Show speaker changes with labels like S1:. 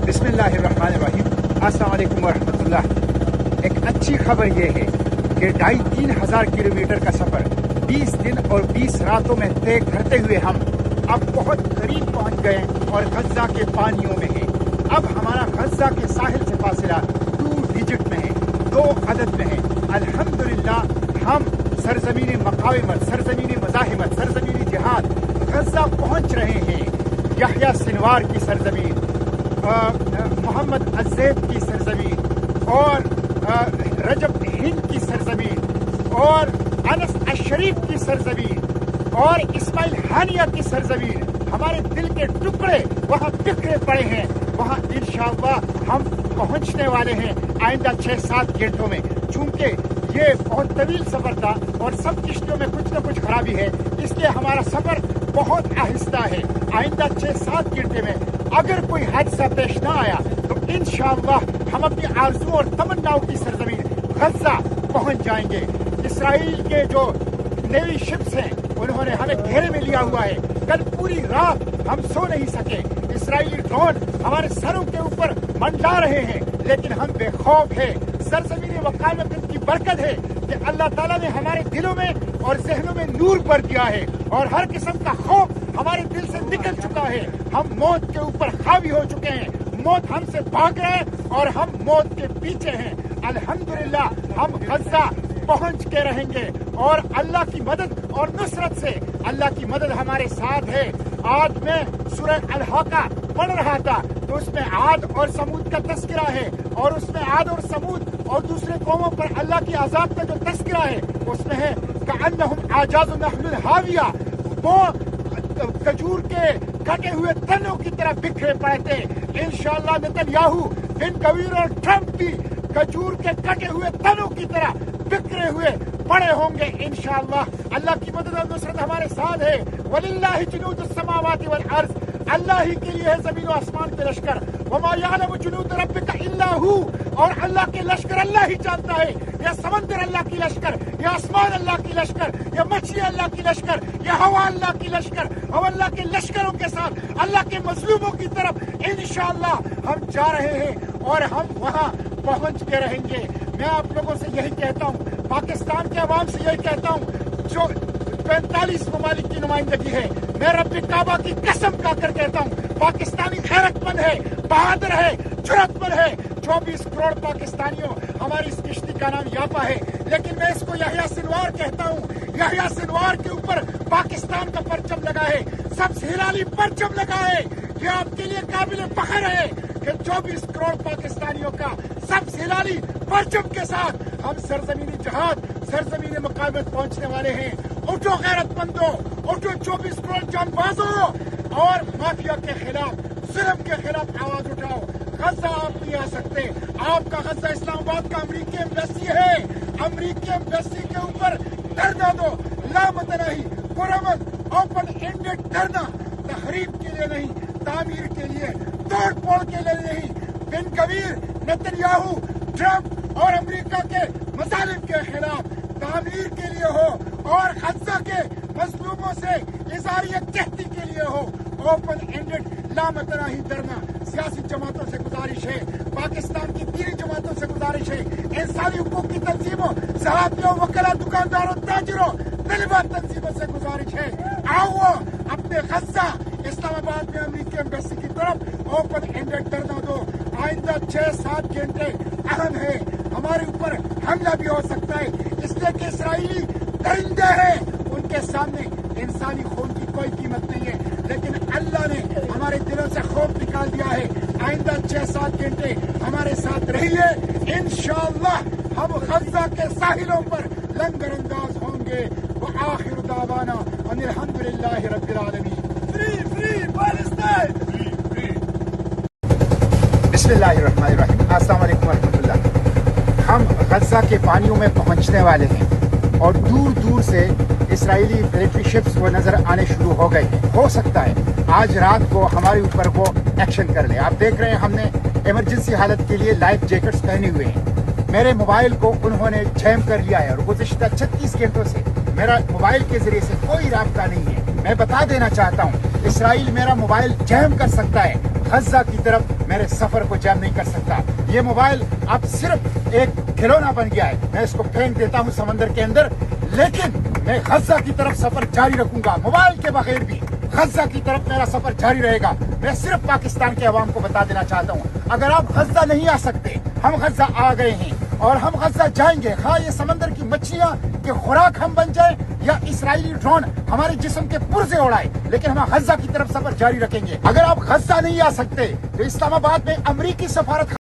S1: बिस्मिल्लाहिर्रहमानिर्रहीम। अस्सलाम वालेकुम वरहमतुल्लाह। एक अच्छी खबर ये है कि 2,500 किलोमीटर का सफ़र 20 दिन और 20 रातों में तय करते हुए हम अब बहुत करीब पहुंच गए और गज़ा के पानियों में हैं। अब हमारा गज़ा के साहिल से फासला 2 डिजिट में है, 2 अदद में है। अल्हम्दुलिल्लाह हम सरजमीन मकाविमत, सरजमीन मज़ाहिमत, सरजमीन जिहाद गज़ा पहुंच रहे हैं। यहया सिनवार की सरजमीन, मोहम्मद अज़ैब की सरजमीन और रजब हिंद की सरजमीन और अनस अशरीफ की सरजमीन और इस्माइल हानिया की सरजमीन, हमारे दिल के टुकड़े वहाँ बिखरे पड़े हैं। वहाँ इंशाअल्लाह हम पहुँचने वाले हैं आइंदा 6-7 घंटों में। चूँकि ये बहुत तवील सफ़र था और सब किश्तियों में कुछ न कुछ खराबी है, इसलिए हमारा सफ़र बहुत आहिस्ता है। आइंदा 6-7 घंटे में अगर कोई हादसा पेश ना आया तो इंशाअल्लाह हम अपनी आरज़ू और तमन्नाओं की सरजमीन गज़ा पहुंच जाएंगे। इसराइल के जो नेवी शिप्स हैं उन्होंने हमें घेरे में लिया हुआ है। कल पूरी रात हम सो नहीं सके। इसराइली ड्रोन हमारे सरों के ऊपर मंडरा रहे हैं, लेकिन हम बेखौफ हैं। सरजमीन वकालत की बरकत है कि अल्लाह ताला ने हमारे दिलों में और जहनों में नूर भर दिया है और हर किस्म का खौफ हमारे दिल से निकल चुका है। हम मौत के ऊपर हावी हो चुके हैं। मौत हमसे भाग रहे हैं और हम मौत के पीछे हैं। अल्हम्दुलिल्लाह हम गज़ा पहुंच के रहेंगे और अल्लाह की मदद और नुसरत से अल्लाह की मदद हमारे साथ है। आज मैं सूरह अल-हाका पढ़ रहा था तो उसमें आद और समूद का तस्करा है और उसमें आद और समूद और दूसरे कौमों पर अल्लाह की अज़ाब का जो तस्करा है उसमें है कअन्नहुम आजाज़ु नख़्लिन हाविया, वो खजूर के कटे हुए तनों की तरह बिखरे पड़े थे। इंशाअल्लाह नेतन्याहू, बिन गवीर और ट्रंप भी खजूर के कटे हुए तनों की तरह बिखरे हुए पड़े होंगे इंशाअल्लाह। अल्लाह की मदद और नुसरत हमारे साथ है। वलिल्लाहि जुनूदुस समावाति वल अर्ज़, अल्लाह ही के लिए है जमीन और आसमान के लश्कर। वमा यअलमु जुनूद रब्बिका इल्ला हू, और अल्लाह के लश्कर अल्लाह ही जानता है। या समंदर अल्लाह की लश्कर, या आसमान अल्लाह की लश्कर, या मछली अल्लाह की लश्कर, या हवा अल्लाह की लश्कर। हम अल्लाह के लश्करों के साथ अल्लाह के मजलूमों की तरफ इंशाअल्लाह हम जा रहे हैं और हम वहाँ पहुँच के रहेंगे। मैं आप लोगों से यही कहता हूँ, पाकिस्तान के अवाम से यही कहता हूँ, जो 45 ममालिक की नुमाइंदगी है, मैं रब्बे काबा की कसम खाकर कहता हूँ, पाकिस्तानी गैरतमंद है, बहादुर है, जुर्रतमंद है। 24 करोड़ पाकिस्तानियों, हमारी इस किश्ती का नाम यापा है, लेकिन मैं इसको यहया सिनवार कहता हूँ। यहया सिनवार के ऊपर पाकिस्तान का परचम लगा है, सबसे हिलाली परचम लगा है। ये आपके लिए काबिल फख्र है कि 24 करोड़ पाकिस्तानियों का सबसे हिलाली परचम के साथ हम सरजमीनी जहाद, सरजमीनी मकामियत पहुंचने वाले हैं। उठो गैरतमंदों, उठो 24 करोड़ जांबाजों और माफिया के खिलाफ, जुल्म के खिलाफ आवाज उठाओ। गज़ा आप नहीं आ सकते। आपका गज़ा इस्लामाबाद का अमरीकी एम्बेसी है। अमरीकी एम्बेसी के ऊपर धरना दो, लामतनाही, पुरअमन, ओपन एंडेड धरना, तहरीब के लिए नहीं, तामीर के लिए, तोड़ फोड़ के लिए नहीं। बिन गवीर, नेतन्याहू, ट्रंप और अमरीका के मजालिम के खिलाफ तामीर के लिए हो और गज़ा के मजलूमों से इज़हार यकजहती के लिए हो। ओपन एंडेड लामतनाही धरना। सियासी जमातों से गुजारिश है, पाकिस्तान की दीनी जमातों से गुजारिश है, इंसानी हुकूक की तंजीमों, सहाफ़ियों, वकला, दुकानदारों, ताजिरों, तलबा तंजीमों से गुजारिश है, आओ अपने गज़ा इस्लामाबाद में अमरीकी एम्बेसी की तरफ ओपन एंडेड धरना दो। आइंदा 6-7 घंटे अहम है, हमारे ऊपर हमला भी हो सकता है, इसलिए कि इसराइली दरिंदे हैं, उनके सामने इंसानी खून की कोई कीमत नहीं है। लेकिन अल्लाह ने हमारे दिलों से खौफ निकाल दिया है। आइंदा 6-7 घंटे हमारे साथ रहिए, इंशाअल्लाह हम गज़ा के साहिलों पर लंगर अंदाज होंगे। व आखिर दावाना अनिल हम्दुलिल्लाहि रब्बिल आलमीन। Free free Palestine, free free. बिस्मिल्लाहिर्रहमानिर्रहीम। अस्सलाम वालेकुम वरहमतुल्लाह। हम गज़ा के पानियों में पहुंचने वाले हैं और दूर दूर से इसराइली मिलिट्री शिप्स वो नजर आने शुरू हो गए। हो सकता है आज रात को हमारे ऊपर वो एक्शन कर ले। आप देख रहे हैं हमने इमरजेंसी हालत के लिए लाइफ जैकेट्स पहने हुए हैं। मेरे मोबाइल को उन्होंने जैम कर लिया है और गुज़िश्ता 36 घंटों से मेरा मोबाइल के जरिए से कोई राब्ता नहीं है। मैं बता देना चाहता हूँ, इसराइल मेरा मोबाइल जैम कर सकता है। غزہ کی طرف میرے سفر کو جام نہیں کر سکتا. یہ موبائل اب صرف ایک کھلونا بن گیا ہے. میں اس کو پھینک دیتا ہوں سمندر کے اندر، لیکن میں غزہ کی طرف سفر جاری رکھوں گا. موبائل کے بغیر بھی غزہ کی طرف میرا سفر جاری رہے گا. میں صرف پاکستان کے عوام کو بتا دینا چاہتا ہوں، اگر آپ غزہ نہیں آ سکتے، ہم غزہ آ گئے ہیں اور ہم غزہ جائیں گے. خواہ یہ سمندر کی مچھلیاں کے خوراک ہم بن جائیں یا اسرائیلی ڈرون ہمارے جسم کے پرزے اڑائے، لیکن ہم غزہ کی طرف سفر جاری رکھیں گے. اگر آپ غزہ نہیں آ سکتے تو اسلام آباد میں امریکی سفارت